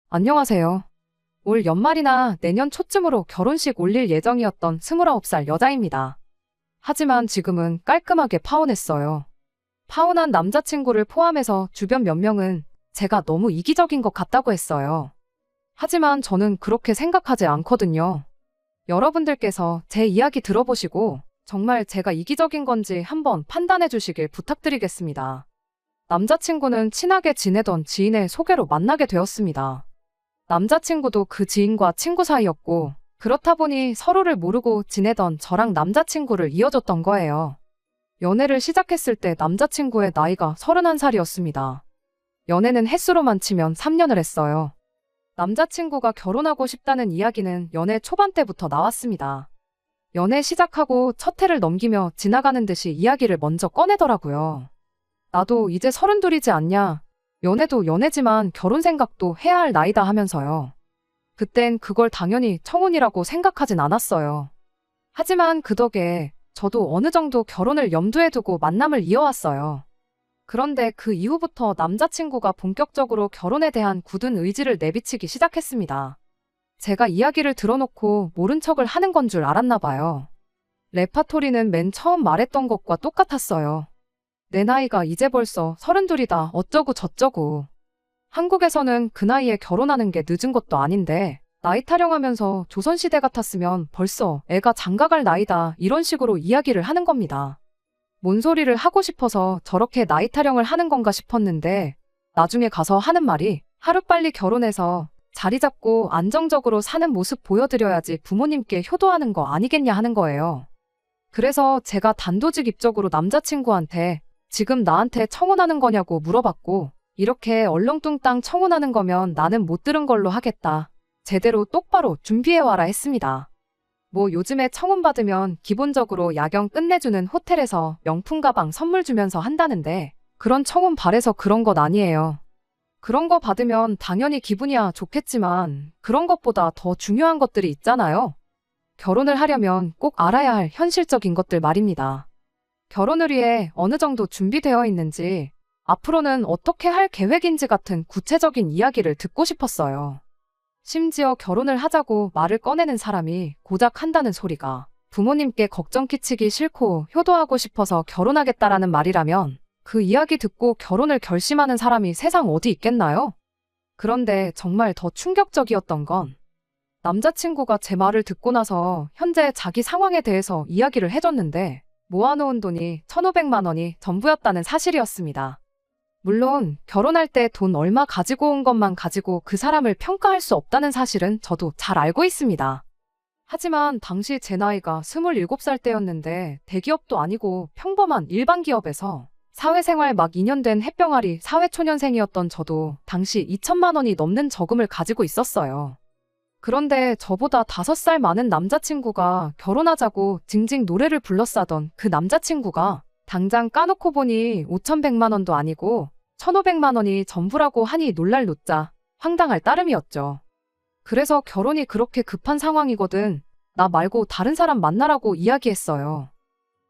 안녕하세요. 올 연말이나 내년 초쯤으로 결혼식 올릴 예정이었던 29살 여자입니다. 하지만 지금은 깔끔하게 파혼했어요. 파혼한 남자친구를 포함해서 주변 몇 명은 제가 너무 이기적인 것 같다고 했어요. 하지만 저는 그렇게 생각하지 않거든요. 여러분들께서 제 이야기 들어보시고 정말 제가 이기적인 건지 한번 판단해 주시길 부탁드리겠습니다. 남자친구는 친하게 지내던 지인의 소개로 만나게 되었습니다. 남자친구도 그 지인과 친구 사이였고, 그렇다 보니 서로를 모르고 지내던 저랑 남자친구를 이어줬던 거예요. 연애를 시작했을 때 남자친구의 나이가 31살이었습니다. 연애는 횟수로만 치면 3년을 했어요. 남자친구가 결혼하고 싶다는 이야기는 연애 초반 때부터 나왔습니다. 연애 시작하고 첫 해를 넘기며 지나가는 듯이 이야기를 먼저 꺼내더라고요. 나도 이제 32이지 않냐. 연애도 연애지만 결혼 생각도 해야 할 나이다 하면서요. 그땐 그걸 당연히 청혼이라고 생각하진 않았어요. 하지만 그 덕에 저도 어느 정도 결혼을 염두에 두고 만남을 이어왔어요. 그런데 그 이후부터 남자친구가 본격적으로 결혼에 대한 굳은 의지를 내비치기 시작했습니다. 제가 이야기를 들어놓고 모른 척을 하는 건 줄 알았나 봐요. 레파토리는 맨 처음 말했던 것과 똑같았어요. 내 나이가 이제 벌써 32이다 어쩌고 저쩌고. 한국에서는 그 나이에 결혼하는 게 늦은 것도 아닌데 나이 타령하면서 조선시대 같았으면 벌써 애가 장가갈 나이다 이런 식으로 이야기를 하는 겁니다. 뭔 소리를 하고 싶어서 저렇게 나이 타령을 하는 건가 싶었는데 나중에 가서 하는 말이 하루빨리 결혼해서 자리 잡고 안정적으로 사는 모습 보여드려야지 부모님께 효도하는 거 아니겠냐 하는 거예요. 그래서 제가 단도직입적으로 남자친구한테 지금 나한테 청혼하는 거냐고 물어봤고 이렇게 얼렁뚱땅 청혼하는 거면 나는 못 들은 걸로 하겠다. 제대로 똑바로 준비해와라 했습니다. 뭐 요즘에 청혼 받으면 기본적으로 야경 끝내주는 호텔에서 명품 가방 선물 주면서 한다는데 그런 청혼 바래서 그런 것 아니에요. 그런 거 받으면 당연히 기분이야 좋겠지만 그런 것보다 더 중요한 것들이 있잖아요. 결혼을 하려면 꼭 알아야 할 현실적인 것들 말입니다. 결혼을 위해 어느 정도 준비되어 있는지, 앞으로는 어떻게 할 계획인지 같은 구체적인 이야기를 듣고 싶었어요. 심지어 결혼을 하자고 말을 꺼내는 사람이 고작 한다는 소리가 부모님께 걱정 끼치기 싫고 효도하고 싶어서 결혼하겠다라는 말이라면 그 이야기 듣고 결혼을 결심하는 사람이 세상 어디 있겠나요? 그런데 정말 더 충격적이었던 건 남자친구가 제 말을 듣고 나서 현재 자기 상황에 대해서 이야기를 해줬는데 모아놓은 돈이 1,500만 원이 전부였다는 사실이었습니다. 물론 결혼할 때 돈 얼마 가지고 온 것만 가지고 그 사람을 평가할 수 없다는 사실은 저도 잘 알고 있습니다. 하지만 당시 제 나이가 27살 때였는데 대기업도 아니고 평범한 일반 기업에서 사회생활 막 2년 된 햇병아리 사회초년생이었던 저도 당시 2천만 원이 넘는 저금을 가지고 있었어요. 그런데 저보다 5살 많은 남자친구가 결혼하자고 징징 노래를 불러싸던 그 남자친구가 당장 까놓고 보니 5,100만 원도 아니고 1,500만 원이 전부라고 하니 놀랄 노자 황당할 따름이었죠. 그래서 결혼이 그렇게 급한 상황이거든. 나 말고 다른 사람 만나라고 이야기했어요.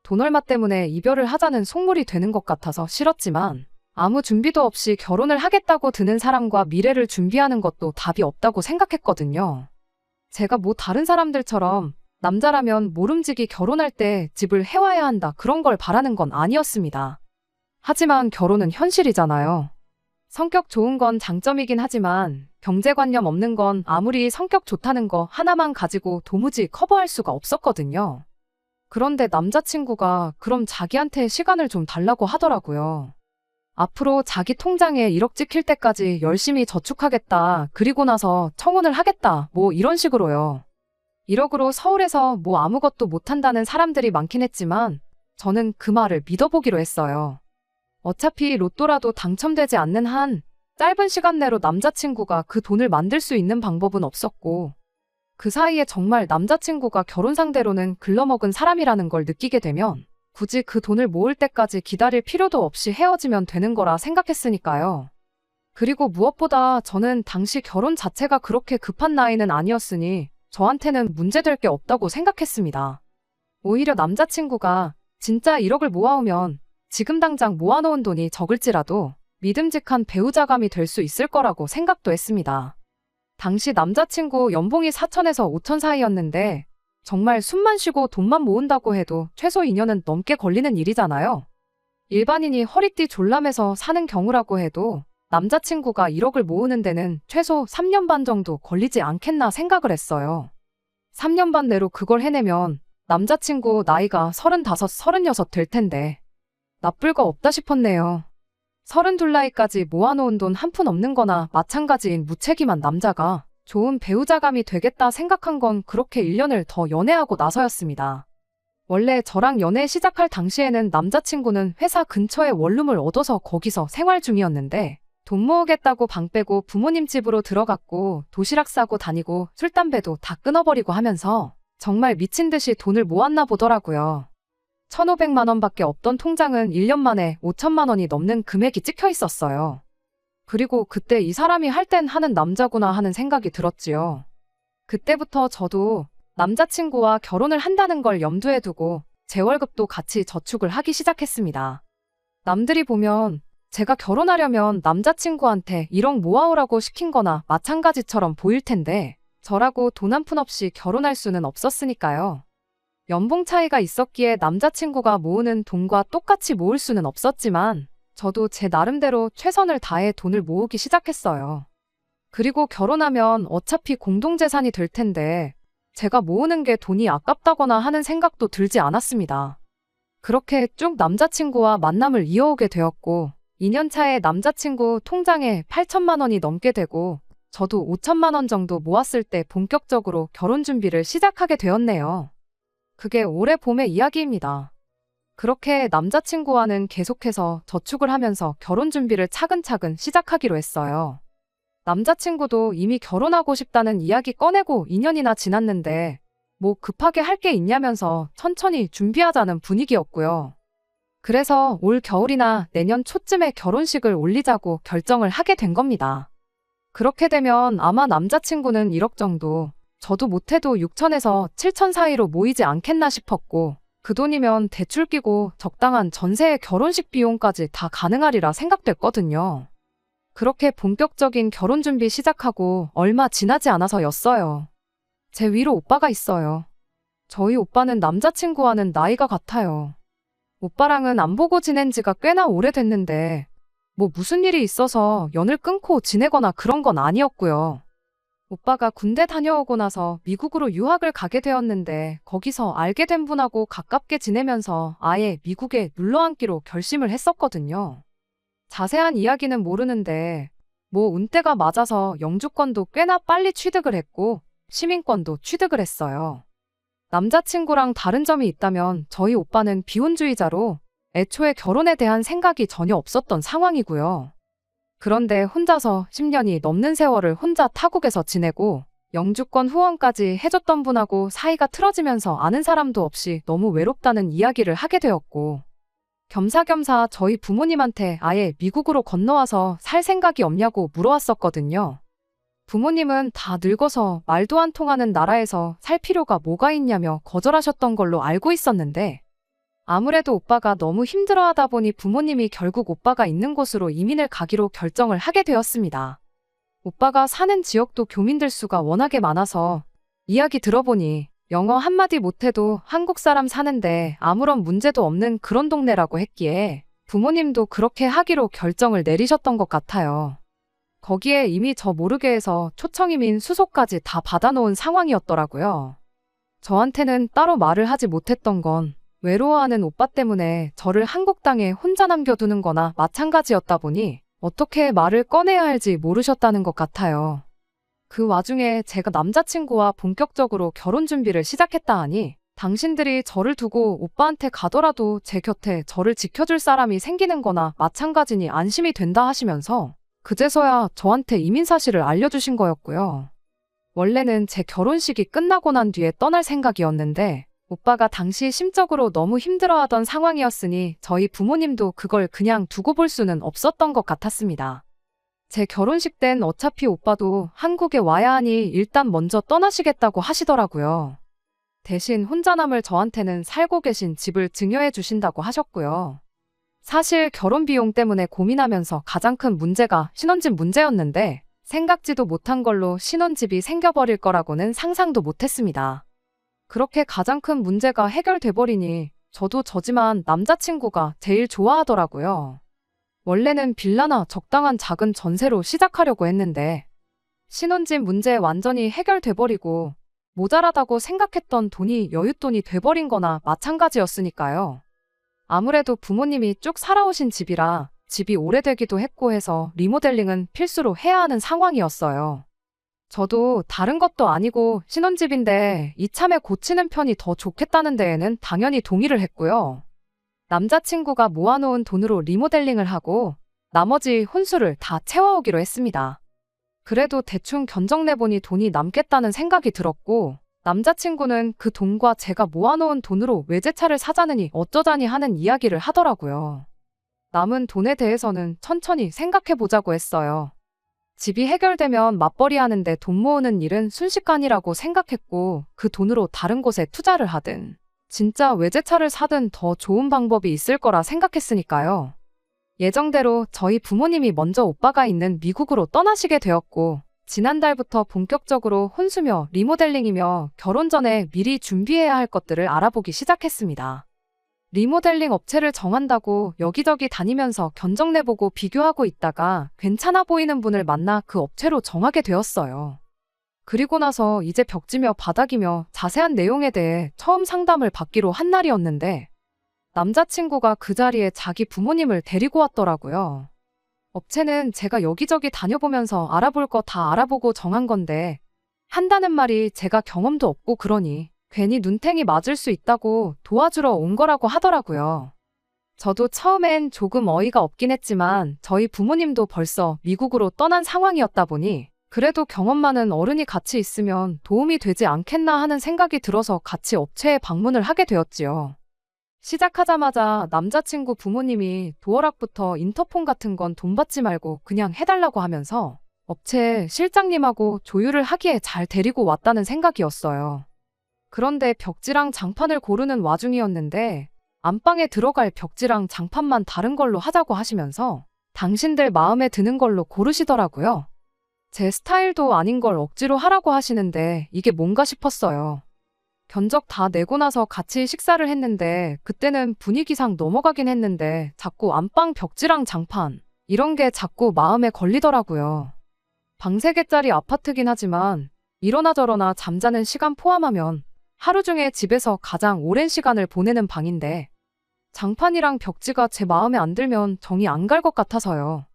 돈 얼마 때문에 이별을 하자는 속물이 되는 것 같아서 싫었지만 아무 준비도 없이 결혼을 하겠다고 드는 사람과 미래를 준비하는 것도 답이 없다고 생각했거든요. 제가 뭐 다른 사람들처럼 남자라면 모름지기 결혼할 때 집을 해와야 한다 그런 걸 바라는 건 아니었습니다. 하지만 결혼은 현실이잖아요. 성격 좋은 건 장점이긴 하지만 경제관념 없는 건 아무리 성격 좋다는 거 하나만 가지고 도무지 커버할 수가 없었거든요. 그런데 남자친구가 그럼 자기한테 시간을 좀 달라고 하더라고요. 앞으로 자기 통장에 1억 찍힐 때까지 열심히 저축하겠다. 그리고 나서 청혼을 하겠다. 뭐 이런 식으로요. 1억으로 서울에서 뭐 아무것도 못한다는 사람들이 많긴 했지만 저는 그 말을 믿어보기로 했어요. 어차피 로또라도 당첨되지 않는 한 짧은 시간 내로 남자친구가 그 돈을 만들 수 있는 방법은 없었고 그 사이에 정말 남자친구가 결혼 상대로는 글러먹은 사람이라는 걸 느끼게 되면 굳이 그 돈을 모을 때까지 기다릴 필요도 없이 헤어지면 되는 거라 생각했으니까요. 그리고 무엇보다 저는 당시 결혼 자체가 그렇게 급한 나이는 아니었으니 저한테는 문제될 게 없다고 생각했습니다. 오히려 남자친구가 진짜 1억을 모아오면 지금 당장 모아놓은 돈이 적을지라도 믿음직한 배우자감이 될 수 있을 거라고 생각도 했습니다. 당시 남자친구 연봉이 4천에서 5천 사이였는데 정말 숨만 쉬고 돈만 모은다고 해도 최소 2년은 넘게 걸리는 일이잖아요. 일반인이 허리띠 졸라매서 사는 경우라고 해도 남자친구가 1억을 모으는 데는 최소 3년 반 정도 걸리지 않겠나 생각을 했어요. 3년 반 내로 그걸 해내면 남자친구 나이가 35, 36 될 텐데 나쁠 거 없다 싶었네요. 32 나이까지 모아놓은 돈 한 푼 없는 거나 마찬가지인 무책임한 남자가 좋은 배우자감이 되겠다 생각한 건 그렇게 1년을 더 연애하고 나서였습니다. 원래 저랑 연애 시작할 당시에는 남자친구는 회사 근처에 원룸을 얻어서 거기서 생활 중이었는데 돈 모으겠다고 방 빼고 부모님 집으로 들어갔고 도시락 싸고 다니고 술 담배도 다 끊어버리고 하면서 정말 미친 듯이 돈을 모았나 보더라고요. 1,500만 원밖에 없던 통장은 1년 만에 5천만 원이 넘는 금액이 찍혀 있었어요. 그리고 그때 이 사람이 할 땐 하는 남자구나 하는 생각이 들었지요. 그때부터 저도 남자친구와 결혼을 한다는 걸 염두에 두고 제 월급도 같이 저축을 하기 시작했습니다. 남들이 보면 제가 결혼하려면 남자친구한테 1억 모아오라고 시킨 거나 마찬가지처럼 보일 텐데 저라고 돈 한 푼 없이 결혼할 수는 없었으니까요. 연봉 차이가 있었기에 남자친구가 모으는 돈과 똑같이 모을 수는 없었지만 저도 제 나름대로 최선을 다해 돈을 모으기 시작했어요. 그리고 결혼하면 어차피 공동재산이 될 텐데 제가 모으는 게 돈이 아깝다거나 하는 생각도 들지 않았습니다. 그렇게 쭉 남자친구와 만남을 이어오게 되었고 2년 차에 남자친구 통장에 8천만 원이 넘게 되고 저도 5천만 원 정도 모았을 때 본격적으로 결혼 준비를 시작하게 되었네요. 그게 올해 봄의 이야기입니다. 그렇게 남자친구와는 계속해서 저축을 하면서 결혼 준비를 차근차근 시작하기로 했어요. 남자친구도 이미 결혼하고 싶다는 이야기 꺼내고 2년이나 지났는데 뭐 급하게 할 게 있냐면서 천천히 준비하자는 분위기였고요. 그래서 올 겨울이나 내년 초쯤에 결혼식을 올리자고 결정을 하게 된 겁니다. 그렇게 되면 아마 남자친구는 1억 정도, 저도 못해도 6천에서 7천 사이로 모이지 않겠나 싶었고 그 돈이면 대출 끼고 적당한 전세의 결혼식 비용까지 다 가능하리라 생각됐거든요. 그렇게 본격적인 결혼 준비 시작하고 얼마 지나지 않아서였어요. 제 위로 오빠가 있어요. 저희 오빠는 남자친구와는 나이가 같아요. 오빠랑은 안 보고 지낸 지가 꽤나 오래됐는데 뭐 무슨 일이 있어서 연을 끊고 지내거나 그런 건 아니었고요. 오빠가 군대 다녀오고 나서 미국으로 유학을 가게 되었는데 거기서 알게 된 분하고 가깝게 지내면서 아예 미국에 눌러앉기로 결심을 했었거든요. 자세한 이야기는 모르는데 뭐 운때가 맞아서 영주권도 꽤나 빨리 취득을 했고 시민권도 취득을 했어요. 남자친구랑 다른 점이 있다면 저희 오빠는 비혼주의자로 애초에 결혼에 대한 생각이 전혀 없었던 상황이고요. 그런데 혼자서 10년이 넘는 세월을 혼자 타국에서 지내고 영주권 후원까지 해줬던 분하고 사이가 틀어지면서 아는 사람도 없이 너무 외롭다는 이야기를 하게 되었고 겸사겸사 저희 부모님한테 아예 미국으로 건너와서 살 생각이 없냐고 물어왔었거든요. 부모님은 다 늙어서 말도 안 통하는 나라에서 살 필요가 뭐가 있냐며 거절하셨던 걸로 알고 있었는데 아무래도 오빠가 너무 힘들어하다 보니 부모님이 결국 오빠가 있는 곳으로 이민을 가기로 결정을 하게 되었습니다. 오빠가 사는 지역도 교민들 수가 워낙에 많아서 이야기 들어보니 영어 한마디 못해도 한국 사람 사는데 아무런 문제도 없는 그런 동네라고 했기에 부모님도 그렇게 하기로 결정을 내리셨던 것 같아요. 거기에 이미 저 모르게 해서 초청이민 수속까지 다 받아놓은 상황이었더라고요. 저한테는 따로 말을 하지 못했던 건 외로워하는 오빠 때문에 저를 한국 땅에 혼자 남겨두는 거나 마찬가지였다 보니 어떻게 말을 꺼내야 할지 모르셨다는 것 같아요. 그 와중에 제가 남자친구와 본격적으로 결혼 준비를 시작했다 하니 당신들이 저를 두고 오빠한테 가더라도 제 곁에 저를 지켜줄 사람이 생기는 거나 마찬가지니 안심이 된다 하시면서 그제서야 저한테 이민 사실을 알려주신 거였고요. 원래는 제 결혼식이 끝나고 난 뒤에 떠날 생각이었는데 오빠가 당시 심적으로 너무 힘들어하던 상황이었으니 저희 부모님도 그걸 그냥 두고 볼 수는 없었던 것 같았습니다. 제 결혼식 땐 어차피 오빠도 한국에 와야 하니 일단 먼저 떠나시겠다고 하시더라고요. 대신 혼자 남을 저한테는 살고 계신 집을 증여해 주신다고 하셨고요. 사실 결혼 비용 때문에 고민하면서 가장 큰 문제가 신혼집 문제였는데 생각지도 못한 걸로 신혼집이 생겨버릴 거라고는 상상도 못했습니다. 그렇게 가장 큰 문제가 해결돼 버리니 저도 저지만 남자친구가 제일 좋아하더라고요. 원래는 빌라나 적당한 작은 전세로 시작하려고 했는데 신혼집 문제 완전히 해결돼 버리고 모자라다고 생각했던 돈이 여윳돈이 돼버린 거나 마찬가지였으니까요. 아무래도 부모님이 쭉 살아오신 집이라 집이 오래되기도 했고 해서 리모델링은 필수로 해야 하는 상황이었어요. 저도 다른 것도 아니고 신혼집인데 이참에 고치는 편이 더 좋겠다는 데에는 당연히 동의를 했고요. 남자친구가 모아놓은 돈으로 리모델링을 하고 나머지 혼수를 다 채워오기로 했습니다. 그래도 대충 견적내보니 돈이 남겠다는 생각이 들었고 남자친구는 그 돈과 제가 모아놓은 돈으로 외제차를 사자느니 어쩌자니 하는 이야기를 하더라고요. 남은 돈에 대해서는 천천히 생각해보자고 했어요. 집이 해결되면 맞벌이 하는데 돈 모으는 일은 순식간이라고 생각했고 그 돈으로 다른 곳에 투자를 하든 진짜 외제차를 사든 더 좋은 방법이 있을 거라 생각했으니까요. 예정대로 저희 부모님이 먼저 오빠가 있는 미국으로 떠나시게 되었고 지난달부터 본격적으로 혼수며 리모델링이며 결혼 전에 미리 준비해야 할 것들을 알아보기 시작했습니다. 리모델링 업체를 정한다고 여기저기 다니면서 견적 내보고 비교하고 있다가 괜찮아 보이는 분을 만나 그 업체로 정하게 되었어요. 그리고 나서 이제 벽지며 바닥이며 자세한 내용에 대해 처음 상담을 받기로 한 날이었는데 남자친구가 그 자리에 자기 부모님을 데리고 왔더라고요. 업체는 제가 여기저기 다녀보면서 알아볼 거 다 알아보고 정한 건데 한다는 말이 제가 경험도 없고 그러니 괜히 눈탱이 맞을 수 있다고 도와주러 온 거라고 하더라고요. 저도 처음엔 조금 어이가 없긴 했지만 저희 부모님도 벌써 미국으로 떠난 상황이었다 보니 그래도 경험 많은 어른이 같이 있으면 도움이 되지 않겠나 하는 생각이 들어서 같이 업체에 방문을 하게 되었지요. 시작하자마자 남자친구 부모님이 도어락부터 인터폰 같은 건 돈 받지 말고 그냥 해달라고 하면서 업체 실장님하고 조율을 하기에 잘 데리고 왔다는 생각이었어요. 그런데 벽지랑 장판을 고르는 와중이었는데 안방에 들어갈 벽지랑 장판만 다른 걸로 하자고 하시면서 당신들 마음에 드는 걸로 고르시더라고요. 제 스타일도 아닌 걸 억지로 하라고 하시는데 이게 뭔가 싶었어요. 견적 다 내고 나서 같이 식사를 했는데 그때는 분위기상 넘어가긴 했는데 자꾸 안방 벽지랑 장판 이런 게 자꾸 마음에 걸리더라고요. 방 3개짜리 아파트긴 하지만 이러나 저러나 잠자는 시간 포함하면 하루 중에 집에서 가장 오랜 시간을 보내는 방인데 장판이랑 벽지가 제 마음에 안 들면 정이 안 갈 것 같아서요.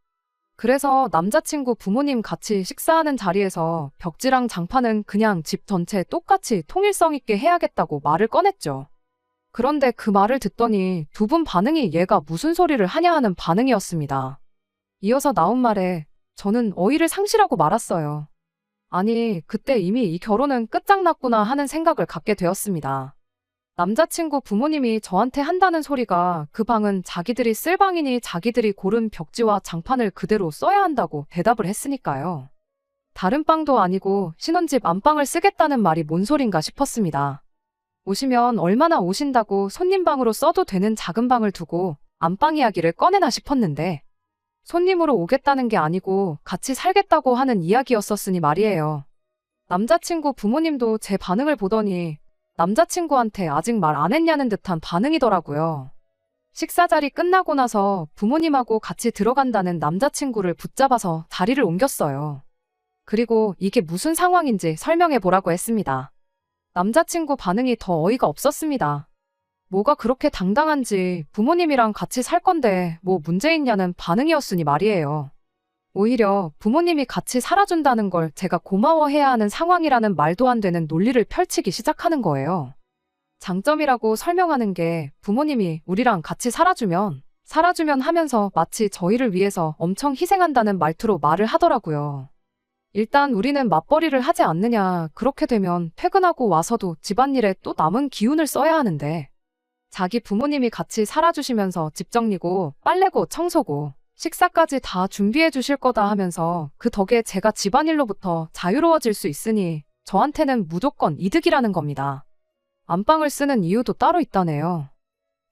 그래서 남자친구 부모님 같이 식사하는 자리에서 벽지랑 장판은 그냥 집 전체 똑같이 통일성 있게 해야겠다고 말을 꺼냈죠. 그런데 그 말을 듣더니 두 분 반응이 얘가 무슨 소리를 하냐 하는 반응이었습니다. 이어서 나온 말에 저는 어이를 상실하고 말았어요. 아니, 그때 이미 이 결혼은 끝장났구나 하는 생각을 갖게 되었습니다. 남자친구 부모님이 저한테 한다는 소리가 그 방은 자기들이 쓸 방이니 자기들이 고른 벽지와 장판을 그대로 써야 한다고 대답을 했으니까요. 다른 방도 아니고 신혼집 안방을 쓰겠다는 말이 뭔 소린가 싶었습니다. 오시면 얼마나 오신다고 손님 방으로 써도 되는 작은 방을 두고 안방 이야기를 꺼내나 싶었는데 손님으로 오겠다는 게 아니고 같이 살겠다고 하는 이야기였었으니 말이에요. 남자친구 부모님도 제 반응을 보더니 남자친구한테 아직 말 안 했냐는 듯한 반응이더라고요. 식사 자리 끝나고 나서 부모님하고 같이 들어간다는 남자친구를 붙잡아서 자리를 옮겼어요. 그리고 이게 무슨 상황인지 설명해 보라고 했습니다. 남자친구 반응이 더 어이가 없었습니다. 뭐가 그렇게 당당한지 부모님이랑 같이 살 건데 뭐 문제 있냐는 반응이었으니 말이에요. 오히려 부모님이 같이 살아준다는 걸 제가 고마워해야 하는 상황이라는 말도 안 되는 논리를 펼치기 시작하는 거예요. 장점이라고 설명하는 게 부모님이 우리랑 같이 살아주면 하면서 마치 저희를 위해서 엄청 희생한다는 말투로 말을 하더라고요. 일단 우리는 맞벌이를 하지 않느냐, 그렇게 되면 퇴근하고 와서도 집안일에 또 남은 기운을 써야 하는데 자기 부모님이 같이 살아주시면서 집 정리고 빨래고 청소고 식사까지 다 준비해 주실 거다 하면서 그 덕에 제가 집안일로부터 자유로워질 수 있으니 저한테는 무조건 이득이라는 겁니다. 안방을 쓰는 이유도 따로 있다네요.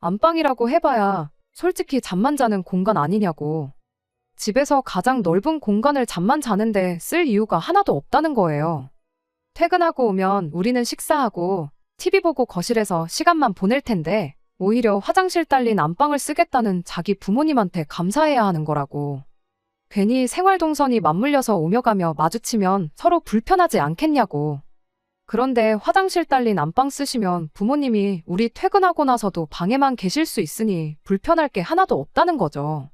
안방이라고 해봐야 솔직히 잠만 자는 공간 아니냐고. 집에서 가장 넓은 공간을 잠만 자는데 쓸 이유가 하나도 없다는 거예요. 퇴근하고 오면 우리는 식사하고 TV 보고 거실에서 시간만 보낼 텐데 오히려 화장실 딸린 안방을 쓰겠다는 자기 부모님한테 감사해야 하는 거라고. 괜히 생활동선이 맞물려서 오며 가며 마주치면 서로 불편하지 않겠냐고. 그런데 화장실 딸린 안방 쓰시면 부모님이 우리 퇴근하고 나서도 방에만 계실 수 있으니 불편할 게 하나도 없다는 거죠.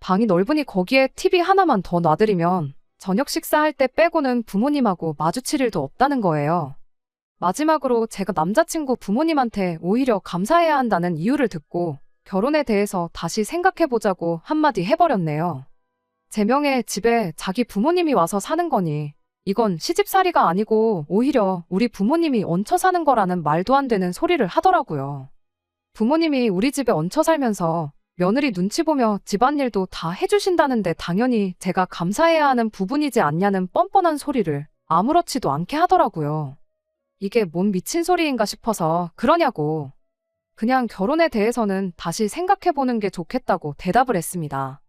방이 넓으니 거기에 TV 하나만 더 놔드리면 저녁 식사할 때 빼고는 부모님하고 마주칠 일도 없다는 거예요. 마지막으로 제가 남자친구 부모님한테 오히려 감사해야 한다는 이유를 듣고 결혼에 대해서 다시 생각해보자고 한마디 해버렸네요. 제 명의 집에 자기 부모님이 와서 사는 거니 이건 시집살이가 아니고 오히려 우리 부모님이 얹혀 사는 거라는 말도 안 되는 소리를 하더라고요. 부모님이 우리 집에 얹혀 살면서 며느리 눈치 보며 집안일도 다 해주신다는데 당연히 제가 감사해야 하는 부분이지 않냐는 뻔뻔한 소리를 아무렇지도 않게 하더라고요. 이게 뭔 미친 소리인가 싶어서 그러냐고. 그냥 결혼에 대해서는 다시 생각해보는 게 좋겠다고 대답을 했습니다.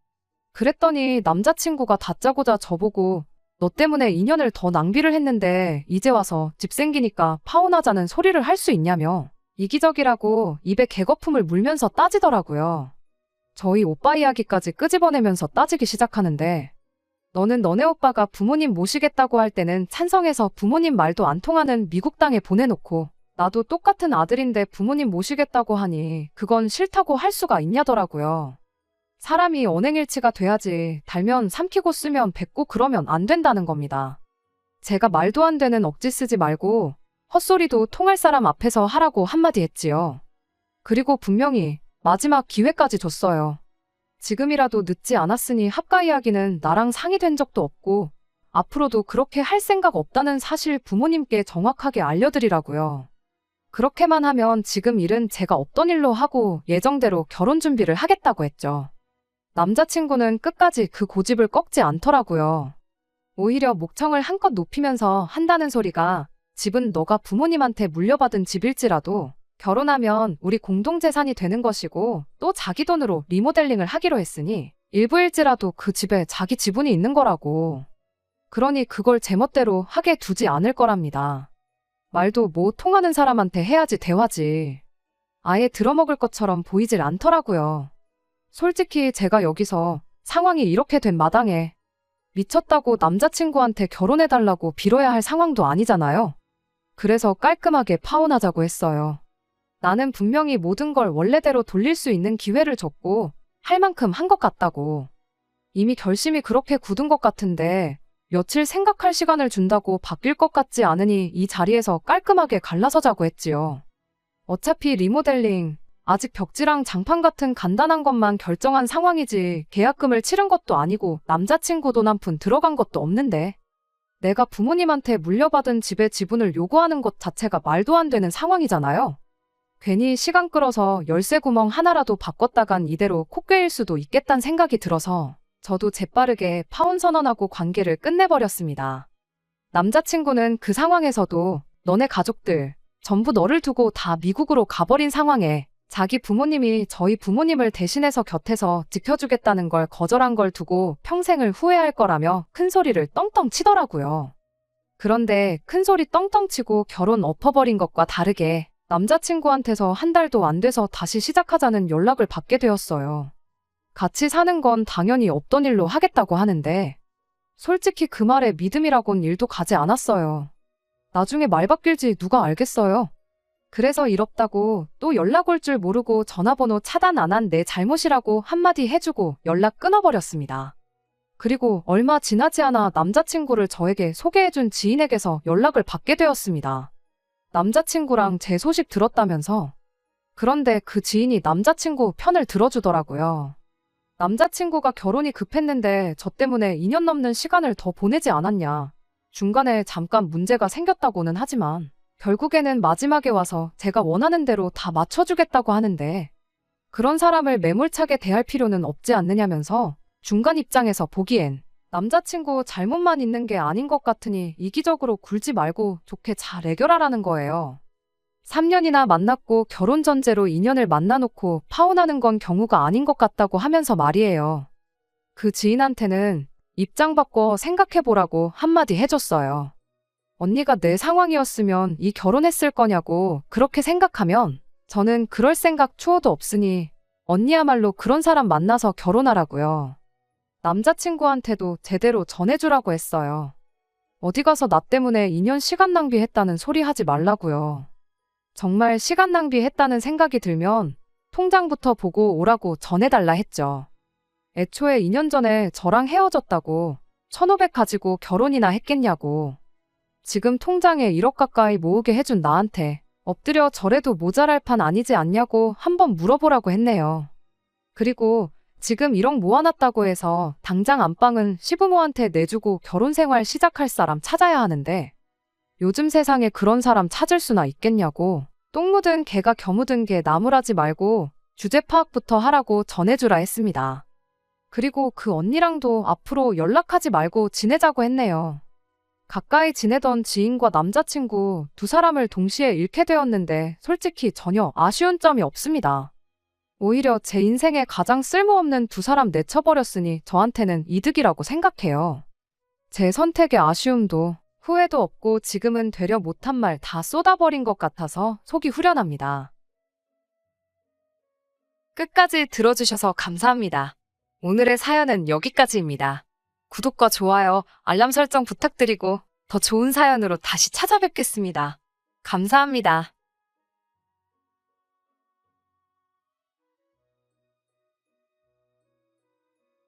그랬더니 남자친구가 다짜고짜 저보고 너 때문에 2년을 더 낭비를 했는데 이제 와서 집 생기니까 파혼하자는 소리를 할 수 있냐며 이기적이라고 입에 개거품을 물면서 따지더라고요. 저희 오빠 이야기까지 끄집어내면서 따지기 시작하는데 너는 너네 오빠가 부모님 모시겠다고 할 때는 찬성해서 부모님 말도 안 통하는 미국 땅에 보내놓고 나도 똑같은 아들인데 부모님 모시겠다고 하니 그건 싫다고 할 수가 있냐더라고요. 사람이 언행일치가 돼야지 달면 삼키고 쓰면 뱉고 그러면 안 된다는 겁니다. 제가 말도 안 되는 억지 쓰지 말고 헛소리도 통할 사람 앞에서 하라고 한마디 했지요. 그리고 분명히 마지막 기회까지 줬어요. 지금이라도 늦지 않았으니 합가 이야기는 나랑 상의된 적도 없고 앞으로도 그렇게 할 생각 없다는 사실 부모님께 정확하게 알려드리라고요. 그렇게만 하면 지금 일은 제가 없던 일로 하고 예정대로 결혼 준비를 하겠다고 했죠. 남자친구는 끝까지 그 고집을 꺾지 않더라고요. 오히려 목청을 한껏 높이면서 한다는 소리가 집은 너가 부모님한테 물려받은 집일지라도 결혼하면 우리 공동재산이 되는 것이고 또 자기 돈으로 리모델링을 하기로 했으니 일부일지라도 그 집에 자기 지분이 있는 거라고. 그러니 그걸 제멋대로 하게 두지 않을 거랍니다. 말도 뭐 통하는 사람한테 해야지 대화지. 아예 들어먹을 것처럼 보이질 않더라고요. 솔직히 제가 여기서 상황이 이렇게 된 마당에 미쳤다고 남자친구한테 결혼해달라고 빌어야 할 상황도 아니잖아요. 그래서 깔끔하게 파혼하자고 했어요. 나는 분명히 모든 걸 원래대로 돌릴 수 있는 기회를 줬고 할 만큼 한 것 같다고. 이미 결심이 그렇게 굳은 것 같은데 며칠 생각할 시간을 준다고 바뀔 것 같지 않으니 이 자리에서 깔끔하게 갈라서자고 했지요. 어차피 리모델링, 아직 벽지랑 장판 같은 간단한 것만 결정한 상황이지 계약금을 치른 것도 아니고 남자친구 돈 한 푼 들어간 것도 없는데 내가 부모님한테 물려받은 집의 지분을 요구하는 것 자체가 말도 안 되는 상황이잖아요. 괜히 시간 끌어서 열쇠 구멍 하나라도 바꿨다간 이대로 콧괴일 수도 있겠다는 생각이 들어서 저도 재빠르게 파혼 선언하고 관계를 끝내버렸습니다. 남자친구는 그 상황에서도 너네 가족들 전부 너를 두고 다 미국으로 가버린 상황에 자기 부모님이 저희 부모님을 대신해서 곁에서 지켜주겠다는 걸 거절한 걸 두고 평생을 후회할 거라며 큰 소리를 떵떵 치더라고요. 그런데 큰 소리 떵떵 치고 결혼 엎어버린 것과 다르게 남자친구한테서 한 달도 안 돼서 다시 시작하자는 연락을 받게 되었어요. 같이 사는 건 당연히 없던 일로 하겠다고 하는데 솔직히 그 말에 믿음이라곤 일도 가지 않았어요. 나중에 말 바뀔지 누가 알겠어요. 그래서 이럽다고 또 연락 올 줄 모르고 전화번호 차단 안 한 내 잘못이라고 한마디 해주고 연락 끊어버렸습니다. 그리고 얼마 지나지 않아 남자친구를 저에게 소개해준 지인에게서 연락을 받게 되었습니다. 남자친구랑 제 소식 들었다면서. 그런데 그 지인이 남자친구 편을 들어주더라고요. 남자친구가 결혼이 급했는데 저 때문에 2년 넘는 시간을 더 보내지 않았냐. 중간에 잠깐 문제가 생겼다고는 하지만 결국에는 마지막에 와서 제가 원하는 대로 다 맞춰주겠다고 하는데 그런 사람을 매몰차게 대할 필요는 없지 않느냐면서 중간 입장에서 보기엔 남자친구 잘못만 있는 게 아닌 것 같으니 이기적으로 굴지 말고 좋게 잘 해결하라는 거예요. 3년이나 만났고 결혼 전제로 인연을 만나놓고 파혼하는 건 경우가 아닌 것 같다고 하면서 말이에요. 그 지인한테는 입장 바꿔 생각해보라고 한마디 해줬어요. 언니가 내 상황이었으면 이 결혼했을 거냐고 그렇게 생각하면 저는 그럴 생각 추호도 없으니 언니야말로 그런 사람 만나서 결혼하라고요. 남자친구한테도 제대로 전해주라고 했어요. 어디 가서 나 때문에 2년 시간 낭비했다는 소리 하지 말라고요. 정말 시간 낭비했다는 생각이 들면 통장부터 보고 오라고 전해달라 했죠. 애초에 2년 전에 저랑 헤어졌다고 1,500 가지고 결혼이나 했겠냐고. 지금 통장에 1억 가까이 모으게 해준 나한테 엎드려 절해도 모자랄 판 아니지 않냐고 한번 물어보라고 했네요. 그리고 지금 1억 모아놨다고 해서 당장 안방은 시부모한테 내주고 결혼 생활 시작할 사람 찾아야 하는데 요즘 세상에 그런 사람 찾을 수나 있겠냐고. 똥 묻은 개가 겨 묻은 개 나무라지 말고 주제 파악부터 하라고 전해주라 했습니다. 그리고 그 언니랑도 앞으로 연락하지 말고 지내자고 했네요. 가까이 지내던 지인과 남자친구 두 사람을 동시에 잃게 되었는데 솔직히 전혀 아쉬운 점이 없습니다. 오히려 제 인생에 가장 쓸모없는 두 사람 내쳐버렸으니 저한테는 이득이라고 생각해요. 제 선택의 아쉬움도 후회도 없고 지금은 되려 못한 말 다 쏟아버린 것 같아서 속이 후련합니다. 끝까지 들어주셔서 감사합니다. 오늘의 사연은 여기까지입니다. 구독과 좋아요, 알람 설정 부탁드리고 더 좋은 사연으로 다시 찾아뵙겠습니다. 감사합니다.